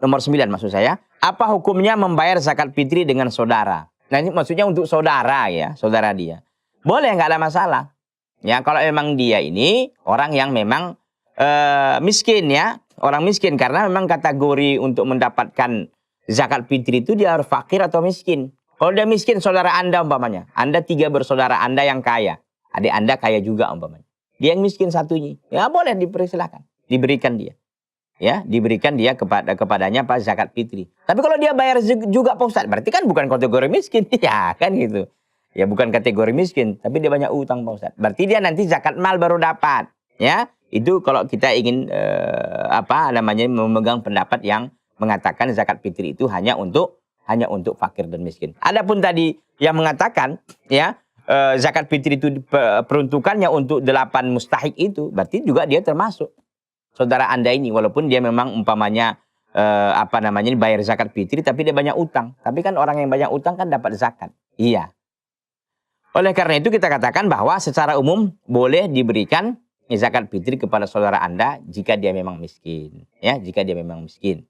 Nomor 9 maksud saya. Apa hukumnya membayar zakat fitri dengan saudara? Nah ini maksudnya untuk saudara ya, saudara dia. Boleh, nggak ada masalah. Ya kalau memang dia ini orang yang memang miskin ya, orang miskin karena memang kategori untuk mendapatkan zakat fitri itu dia harus fakir atau miskin. Kalau dia miskin, saudara Anda umpamanya, Anda 3 bersaudara, Anda yang kaya, adik Anda kaya juga umpamanya. Dia yang miskin satunya, ya boleh dipersilakan, diberikan dia. Ya, diberikan dia kepadanya Pak zakat fitri. Tapi kalau dia bayar juga Pak Ustadz, berarti kan bukan kategori miskin, ya kan gitu. Ya bukan kategori miskin, tapi dia banyak utang Pak Ustadz. Berarti dia nanti zakat mal baru dapat, ya. Itu kalau kita ingin memegang pendapat yang mengatakan zakat fitri itu hanya untuk fakir dan miskin. Adapun tadi yang mengatakan ya zakat fitri itu peruntukannya untuk 8 mustahik itu, berarti juga dia termasuk saudara Anda ini, walaupun dia memang umpamanya bayar zakat fitri tapi dia banyak utang. Tapi kan orang yang banyak utang kan dapat zakat. Iya. Oleh karena itu kita katakan bahwa secara umum boleh diberikan zakat fitri kepada saudara Anda jika dia memang miskin, ya, jika dia memang miskin.